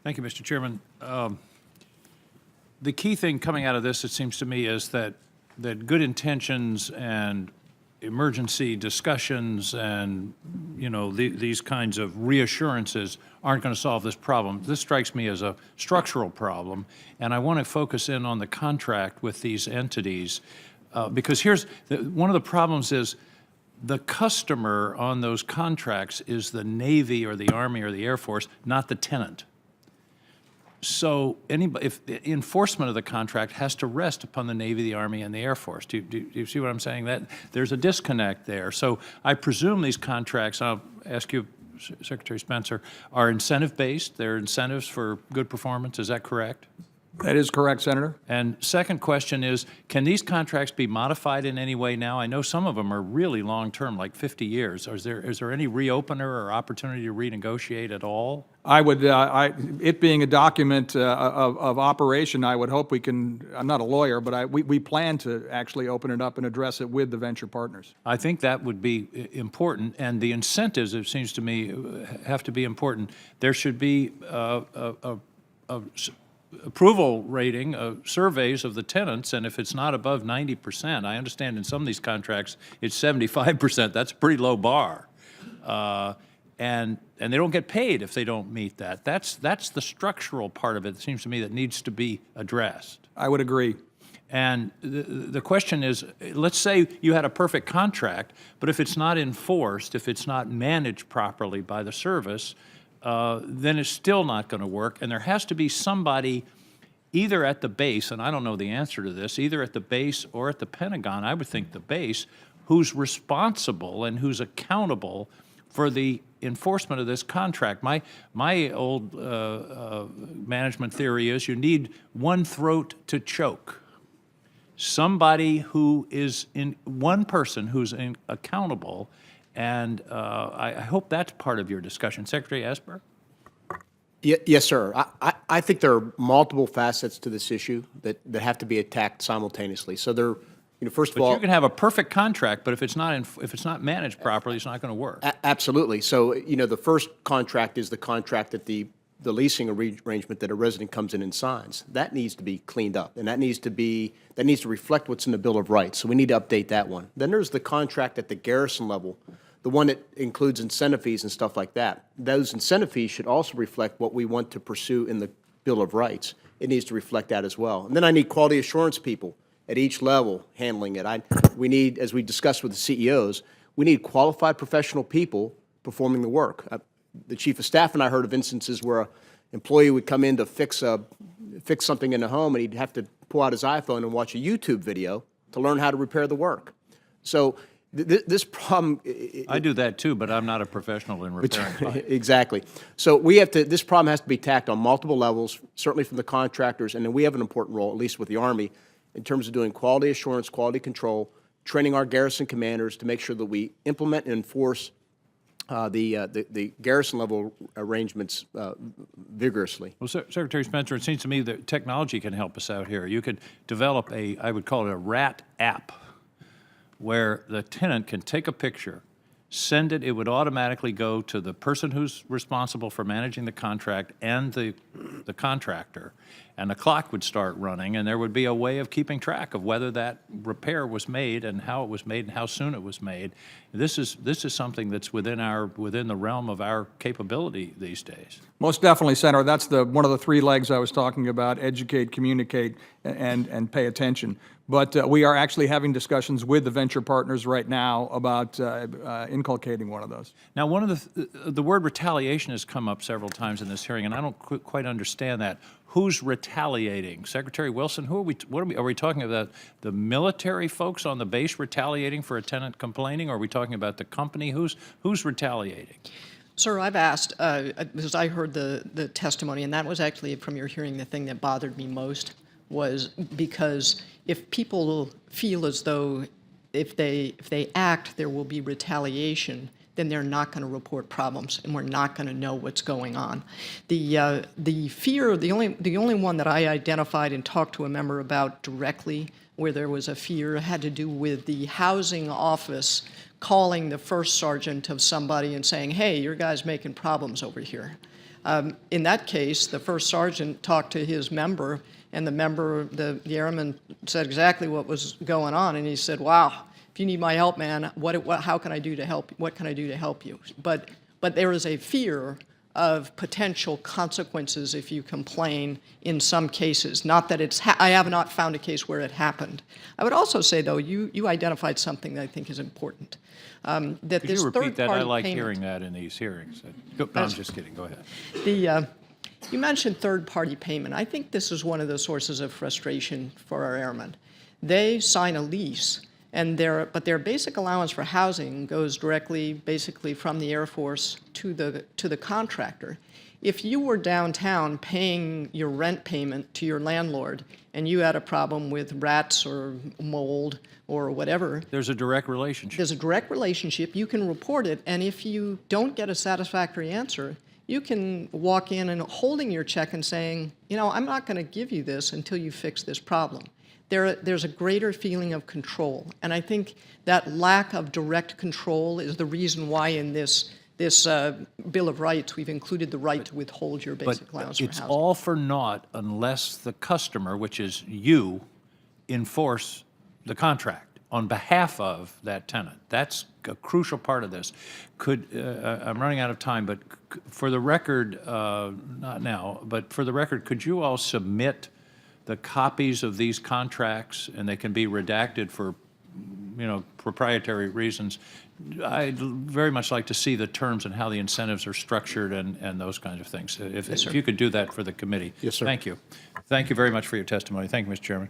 Thank you, Mr. Chairman. The key thing coming out of this, it seems to me, is that good intentions and emergency discussions and, these kinds of reassurances aren't going to solve this problem. This strikes me as a structural problem, and I want to focus in on the contract with these entities, because one of the problems is the customer on those contracts is the Navy or the Army or the Air Force, not the tenant. So if the enforcement of the contract has to rest upon the Navy, the Army, and the Air Force. Do you see what I'm saying? That there's a disconnect there. So I presume these contracts, I'll ask you, Secretary Spencer, are incentive-based. They're incentives for good performance. Is that correct? That is correct, Senator. And second question is, can these contracts be modified in any way now? I know some of them are really long-term, like 50 years. Is there any reopener or opportunity to renegotiate at all? I would, it being a document of operation, I would hope we can, I'm not a lawyer, but we plan to actually open it up and address it with the venture partners. I think that would be important, and the incentives, it seems to me, have to be important. There should be approval rating, surveys of the tenants, and if it's not above 90%, I understand in some of these contracts it's 75%. That's a pretty low bar, and they don't get paid if they don't meet that. That's the structural part of it. It seems to me that needs to be addressed. I would agree. And the question is, let's say you had a perfect contract, but if it's not enforced, if it's not managed properly by the service, then it's still not going to work. And there has to be somebody either at the base, and I don't know the answer to this, either at the base or at the Pentagon, I would think the base, who's responsible and who's accountable for the enforcement of this contract. My old management theory is you need one throat to choke. Somebody who is one person who's accountable. And I hope that's part of your discussion. Secretary Esper? Yes, sir. I think there are multiple facets to this issue that have to be attacked simultaneously. So there, first of all, you can have a perfect contract, but if it's not managed properly, it's not going to work. Absolutely. So the first contract is the contract that the leasing arrangement that a resident comes in and signs. That needs to be cleaned up, and that needs to reflect what's in the Bill of Rights. So we need to update that one. Then there's the contract at the garrison level, the one that includes incentive fees and stuff like that. Those incentive fees should also reflect what we want to pursue in the Bill of Rights. It needs to reflect that as well. And then I need quality assurance people at each level handling it. We need, as we discussed with the CEOs, we need qualified professional people performing the work. The Chief of Staff and I heard of instances where an employee would come in to fix something in the home, and he'd have to pull out his iPhone and watch a YouTube video to learn how to repair the work. So this problem... I do that too, but I'm not a professional in repairing. Exactly. So this problem has to be tackled on multiple levels, certainly from the contractors, and then we have an important role, at least with the Army, in terms of doing quality assurance, quality control, training our garrison commanders to make sure that we implement and enforce the garrison level arrangements vigorously. Well, Secretary Spencer, it seems to me that technology can help us out here. You could develop I would call it a RAT app, where the tenant can take a picture, send it, it would automatically go to the person who's responsible for managing the contract and the contractor, and the clock would start running, and there would be a way of keeping track of whether that repair was made and how it was made and how soon it was made. This is something that's within the realm of our capability these days. Most definitely, Senator. That's one of the three legs I was talking about: educate, communicate, and pay attention. But we are actually having discussions with the venture partners right now about inculcating one of those. Now, one of the word retaliation has come up several times in this hearing, and I don't quite understand that. Who's retaliating? Secretary Wilson, are we talking about the military folks on the base retaliating for a tenant complaining, or are we talking about the company? Who's retaliating? Sir, I've asked, because I heard the testimony, and that was actually from your hearing the thing that bothered me most, was because if people feel as though if they act, there will be retaliation, then they're not going to report problems, and we're not going to know what's going on. The fear, the only one that I identified and talked to a member about directly, where there was a fear, had to do with the housing office calling the first sergeant of somebody and saying, "Hey, your guy's making problems over here." In that case, the first sergeant talked to his member, and the airman said exactly what was going on, and he said, "Wow, if you need my help, man, how can I do to help? What can I do to help you?" But there is a fear of potential consequences if you complain in some cases. Not that I have not found a case where it happened. I would also say, though, you identified something that I think is important. That Could this you repeat that? I third-party like payment- hearing that in these hearings. No, I'm just kidding. Go ahead. You mentioned third-party payment. I think this is one of the sources of frustration for our airmen. They sign a lease, but their basic allowance for housing goes directly, basically, from the Air Force to the contractor. If you were downtown paying your rent payment to your landlord, and you had a problem with rats or mold or whatever, There's a direct relationship. there's a direct relationship. You can report it, and if you don't get a satisfactory answer, you can walk in and holding your check and saying, I'm not going to give you this until you fix this problem. There's a greater feeling of control, and I think that lack of direct control is the reason why in this Bill of Rights we've included the right to withhold your basic allowance for It's housing. all for naught unless the customer, which is you, enforce the contract on behalf of that tenant. That's a crucial part of this. I'm running out of time, but for the record, not now, but for the record, could you all submit the copies of these contracts, and they can be redacted for, proprietary reasons? I'd very much like to see the terms and how the incentives are structured and those kinds of things. If you could do that for the committee. Yes, sir. Thank you. Thank you very much for your testimony. Thank you, Mr. Chairman.